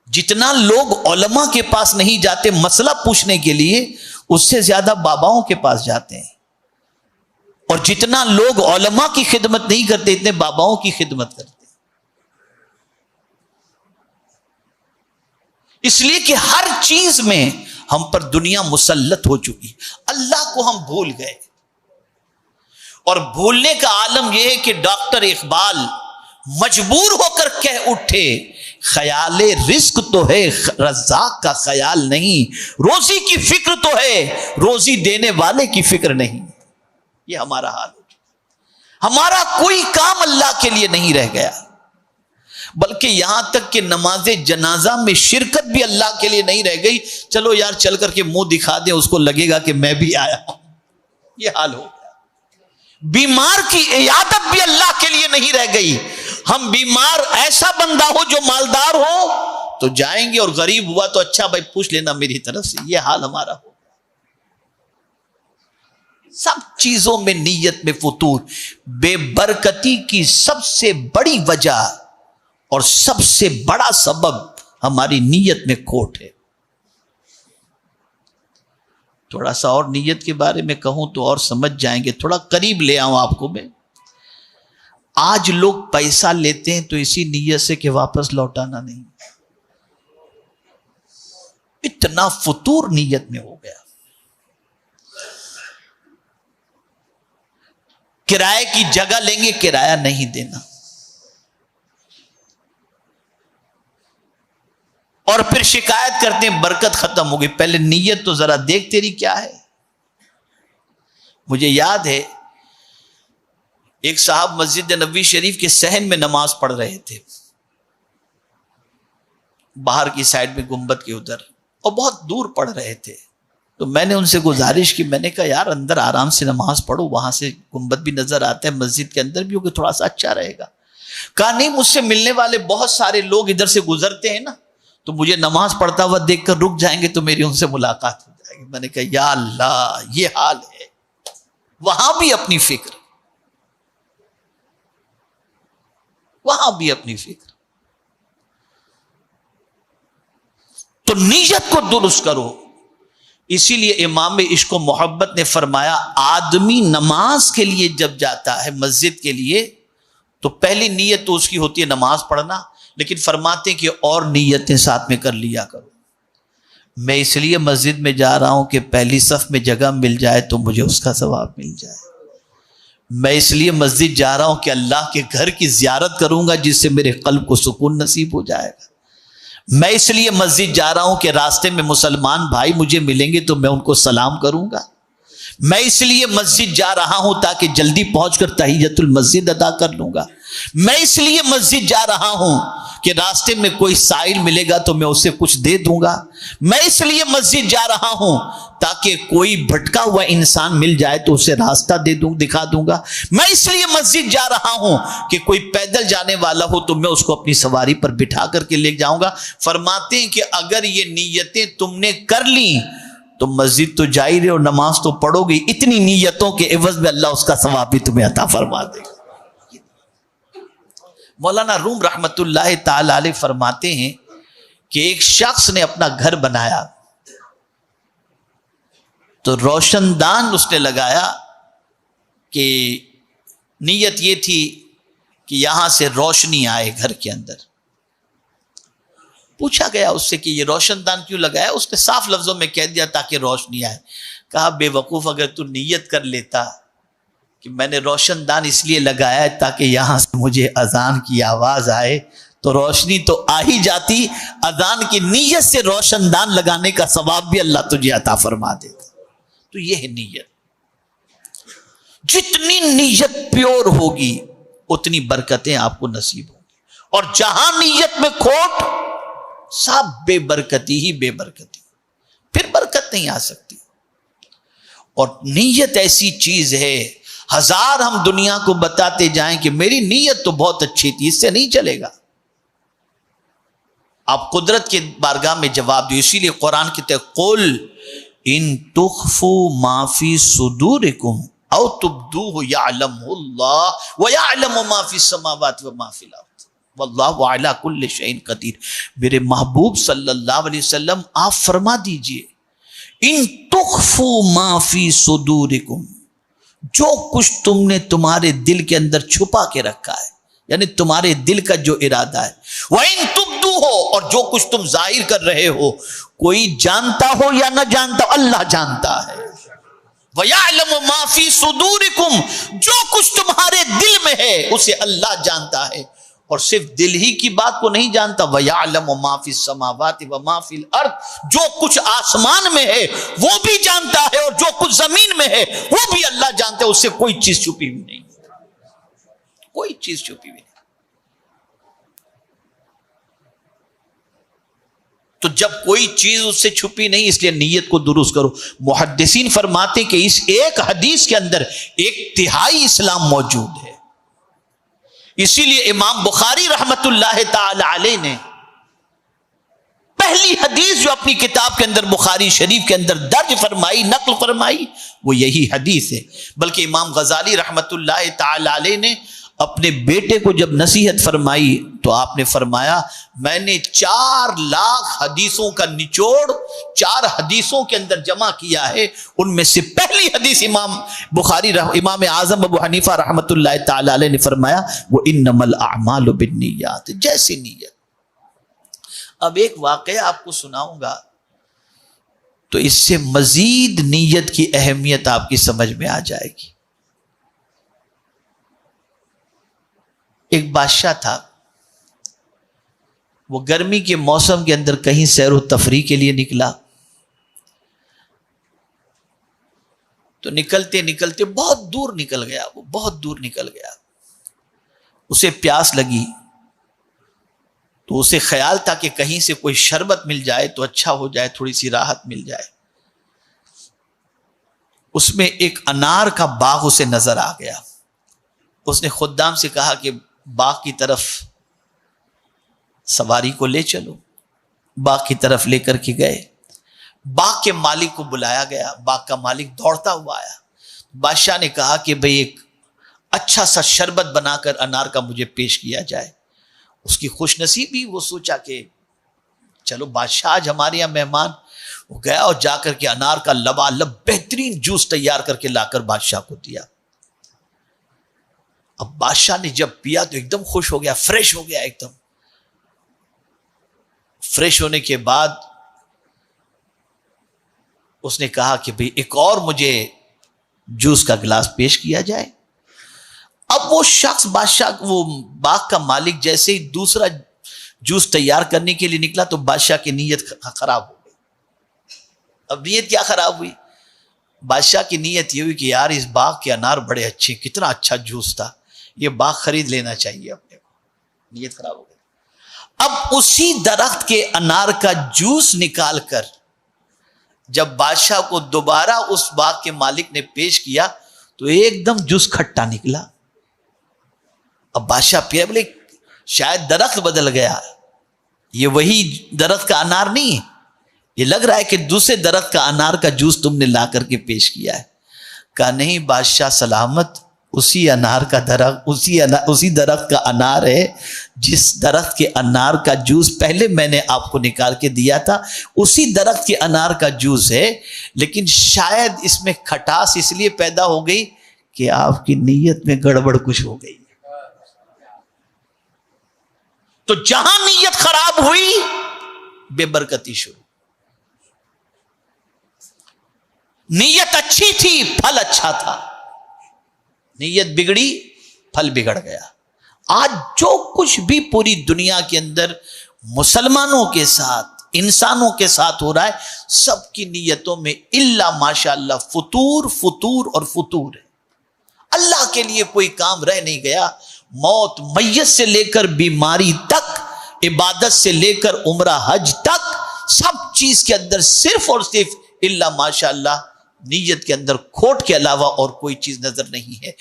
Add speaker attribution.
Speaker 1: جتنا لوگ علماء کے پاس نہیں جاتے مسئلہ پوچھنے کے لیے، اس سے زیادہ باباؤں کے پاس جاتے ہیں، اور جتنا لوگ علماء کی خدمت نہیں کرتے اتنے باباؤں کی خدمت کرتے ہیں۔ اس لیے کہ ہر چیز میں ہم پر دنیا مسلط ہو چکی، اللہ کو ہم بھول گئے، اور بھولنے کا عالم یہ ہے کہ ڈاکٹر اقبال مجبور ہو کر کہہ اٹھے، خیال رزق تو ہے رزاق کا خیال نہیں، روزی کی فکر تو ہے روزی دینے والے کی فکر نہیں۔ یہ ہمارا حال ہے، ہمارا کوئی کام اللہ کے لیے نہیں رہ گیا، بلکہ یہاں تک کہ نماز جنازہ میں شرکت بھی اللہ کے لیے نہیں رہ گئی۔ چلو یار چل کر کے منہ دکھا دیں، اس کو لگے گا کہ میں بھی آیا ہوں، یہ حال ہو گیا۔ بیمار کی عیادت بھی اللہ کے لیے نہیں رہ گئی۔ ہم بیمار ایسا بندہ ہو جو مالدار ہو تو جائیں گے، اور غریب ہوا تو اچھا بھائی پوچھ لینا میری طرف سے، یہ حال ہمارا ہو۔ سب چیزوں میں نیت میں فطور، بے برکتی کی سب سے بڑی وجہ اور سب سے بڑا سبب ہماری نیت میں کھوٹ ہے۔ تھوڑا سا اور نیت کے بارے میں کہوں تو اور سمجھ جائیں گے، تھوڑا قریب لے آؤں آپ کو میں۔ آج لوگ پیسہ لیتے ہیں تو اسی نیت سے کہ واپس لوٹانا نہیں، اتنا فطور نیت میں ہو گیا۔ کرائے کی جگہ لیں گے، کرایہ نہیں دینا، اور پھر شکایت کرتے ہیں برکت ختم ہو گئی۔ پہلے نیت تو ذرا دیکھ تیری کیا ہے۔ مجھے یاد ہے ایک صاحب مسجد نبوی شریف کے صحن میں نماز پڑھ رہے تھے، باہر کی سائڈ میں گنبد کے ادھر، اور بہت دور پڑھ رہے تھے۔ تو میں نے ان سے گزارش کی، میں نے کہا یار اندر آرام سے نماز پڑھو، وہاں سے گنبد بھی نظر آتا ہے، مسجد کے اندر بھی ہوگا، تھوڑا سا اچھا رہے گا۔ کہا نہیں، مجھ سے ملنے والے بہت سارے لوگ ادھر سے گزرتے ہیں نا، تو مجھے نماز پڑھتا ہوا دیکھ کر رک جائیں گے تو میری ان سے ملاقات ہو جائے گی۔ میں نے کہا یا اللہ، یہ حال ہے، وہاں بھی اپنی فکر، وہاں بھی اپنی فکر۔ تو نیت کو درست کرو۔ اسی لیے امام عشق و محبت نے فرمایا، آدمی نماز کے لیے جب جاتا ہے مسجد کے لیے تو پہلی نیت تو اس کی ہوتی ہے نماز پڑھنا، لیکن فرماتے کہ اور نیتیں ساتھ میں کر لیا کرو۔ میں اس لیے مسجد میں جا رہا ہوں کہ پہلی صف میں جگہ مل جائے تو مجھے اس کا ثواب مل جائے۔ میں اس لیے مسجد جا رہا ہوں کہ اللہ کے گھر کی زیارت کروں گا جس سے میرے قلب کو سکون نصیب ہو جائے گا۔ میں اس لیے مسجد جا رہا ہوں کہ راستے میں مسلمان بھائی مجھے ملیں گے تو میں ان کو سلام کروں گا۔ میں اس لیے مسجد جا رہا ہوں تاکہ جلدی پہنچ کر تحیۃ المسجد ادا کر لوں گا۔ میں اس لیے مسجد جا رہا ہوں کہ راستے میں کوئی سائل ملے گا تو میں اسے کچھ دے دوں گا۔ میں اس لیے مسجد جا رہا ہوں تاکہ کوئی بھٹکا ہوا انسان مل جائے تو اسے راستہ دکھا دوں گا۔ میں اس لیے مسجد جا رہا ہوں کہ کوئی پیدل جانے والا ہو تو میں اس کو اپنی سواری پر بٹھا کر کے لے جاؤں گا۔ فرماتے ہیں کہ اگر یہ نیتیں تم نے کر لی تو مسجد تو جا ہی رہے اور نماز تو پڑھو گی، اتنی نیتوں کے عوض میں اللہ اس کا ثواب بھی تمہیں عطا فرما دے گا۔ مولانا روم رحمت اللہ تعالی علیہ فرماتے ہیں کہ ایک شخص نے اپنا گھر بنایا تو روشن دان اس نے لگایا، کہ نیت یہ تھی کہ یہاں سے روشنی آئے گھر کے اندر۔ پوچھا گیا اس سے کہ یہ روشن دان کیوں لگایا؟ اس نے صاف لفظوں میں کہہ دیا تاکہ روشنی آئے۔ کہا بے وقوف، اگر تو نیت کر لیتا کہ میں نے روشن دان اس لیے لگایا ہے تاکہ یہاں سے مجھے اذان کی آواز آئے تو روشنی تو آ ہی جاتی، اذان کی نیت سے روشن دان لگانے کا ثواب بھی اللہ تجھے عطا فرما دیتا۔ تو یہ ہے نیت۔ جتنی نیت پیور ہوگی اتنی برکتیں آپ کو نصیب ہوں گی، اور جہاں نیت میں کھوٹ سب بے برکتی ہی بے برکتی، پھر برکت نہیں آ سکتی۔ اور نیت ایسی چیز ہے، ہزار ہم دنیا کو بتاتے جائیں کہ میری نیت تو بہت اچھی تھی، اس سے نہیں چلے گا۔ آپ قدرت کے بارگاہ میں جواب دو۔ اسی لیے قرآن کی قل ان تخفوا ما فی صدورکم او تبدوہ یعلمہ اللہ ویعلم ما فی السماوات وما فی الارض۔ واللہ علی کل شیء قدیر. میرے محبوب صلی اللہ علیہ وسلم آپ فرما دیجئے ان تخفوا ما فی صدورکم، جو کچھ تم نے تمہارے دل کے اندر چھپا کے رکھا ہے، یعنی تمہارے دل کا جو ارادہ ہے، وَإِن تُبْدُوهُ، اور جو کچھ تم ظاہر کر رہے ہو، کوئی جانتا ہو یا نہ جانتا ہو، اللہ جانتا ہے. وَيَعْلَمُ مَا فِي صُدُورِكُمْ، جو کچھ تمہارے دل میں ہے اسے اللہ جانتا ہے. اور صرف دل ہی کی بات کو نہیں جانتا، وَيَعْلَمُ مَا فِي السَّمَاوَاتِ وَمَا فِي الْأَرْضِ، جو کچھ آسمان میں ہے وہ بھی جانتا ہے، اور جو کچھ زمین میں ہے وہ بھی اللہ جانتا ہے. اس سے کوئی چیز چھپی ہوئی نہیں، کوئی چیز چھپی ہوئی نہیں. تو جب کوئی چیز اس سے چھپی نہیں، اس لیے نیت کو درست کرو. محدثین فرماتے کہ اس ایک حدیث کے اندر ایک تہائی اسلام موجود ہے. اسی لیے امام بخاری رحمت اللہ تعالی علیہ نے پہلی حدیث جو اپنی کتاب کے اندر بخاری شریف کے اندر درج فرمائی، نقل فرمائی، وہ یہی حدیث ہے. بلکہ امام غزالی رحمت اللہ تعالی علیہ نے اپنے بیٹے کو جب نصیحت فرمائی تو آپ نے فرمایا میں نے 4,00,000 حدیثوں کا نچوڑ 4 حدیثوں کے اندر جمع کیا ہے. ان میں سے پہلی حدیث امام اعظم ابو حنیفہ رحمت اللہ تعالی علیہ نے فرمایا وہ انما الاعمال بالنیات، جیسی نیت. اب ایک واقعہ آپ کو سناؤں گا تو اس سے مزید نیت کی اہمیت آپ کی سمجھ میں آ جائے گی. ایک بادشاہ تھا، وہ گرمی کے موسم کے اندر کہیں سیر و تفریح کے لیے نکلا. تو نکلتے نکلتے بہت دور نکل گیا، وہ بہت دور نکل گیا. اسے پیاس لگی تو اسے خیال تھا کہ کہیں سے کوئی شربت مل جائے تو اچھا ہو جائے، تھوڑی سی راحت مل جائے. اس میں ایک انار کا باغ اسے نظر آ گیا. اس نے خدام سے کہا کہ باغ کی طرف سواری کو لے چلو. باغ کی طرف لے کر کے گئے. باغ کے مالک کو بلایا گیا. باغ کا مالک دوڑتا ہوا آیا. بادشاہ نے کہا کہ بھئی ایک اچھا سا شربت بنا کر انار کا مجھے پیش کیا جائے. اس کی خوش نصیبی، وہ سوچا کہ چلو بادشاہ آج ہمارے یہاں مہمان. وہ گیا اور جا کر کے انار کا لبالب بہترین جوس تیار کر کے لا کر بادشاہ کو دیا. اب بادشاہ نے جب پیا تو ایک دم خوش ہو گیا، فریش ہو گیا. ایک دم فریش ہونے کے بعد اس نے کہا کہ بھئی ایک اور مجھے جوس کا گلاس پیش کیا جائے. اب وہ شخص بادشاہ، وہ باغ کا مالک جیسے ہی دوسرا جوس تیار کرنے کے لیے نکلا تو بادشاہ کی نیت خراب ہو گئی. اب نیت کیا خراب ہوئی؟ بادشاہ کی نیت یہ ہوئی کہ یار اس باغ کے انار بڑے اچھے، کتنا اچھا جوس تھا، یہ باغ خرید لینا چاہیے اپنے کو. نیت خراب ہو گئی. اب اسی درخت کے انار کا جوس نکال کر جب بادشاہ کو دوبارہ اس باغ کے مالک نے پیش کیا تو ایک دم جوس کھٹا نکلا. اب بادشاہ پیا، بولے شاید درخت بدل گیا، یہ وہی درخت کا انار نہیں ہے، یہ لگ رہا ہے کہ دوسرے درخت کا انار کا جوس تم نے لا کر کے پیش کیا ہے. کہا نہیں بادشاہ سلامت، اسی انار کا درخت، اسی درخت کا انار ہے جس درخت کے انار کا جوس پہلے میں نے آپ کو نکال کے دیا تھا. اسی درخت کے انار کا جوس ہے، لیکن شاید اس میں کھٹاس اس لیے پیدا ہو گئی کہ آپ کی نیت میں گڑبڑ کچھ ہو گئی. تو جہاں نیت خراب ہوئی بے برکتی شروع. نیت اچھی تھی، پھل اچھا تھا. نیت بگڑی، پھل بگڑ گیا. آج جو کچھ بھی پوری دنیا کے اندر مسلمانوں کے ساتھ، انسانوں کے ساتھ ہو رہا ہے، سب کی نیتوں میں الا ماشاء اللہ فتور فتور اور فتور ہے. اللہ کے لیے کوئی کام رہ نہیں گیا. موت، میت سے لے کر بیماری تک، عبادت سے لے کر عمرہ حج تک، سب چیز کے اندر صرف اور صرف الا ماشاء اللہ نیت کے اندر کھوٹ کے علاوہ اور کوئی چیز نظر نہیں ہے.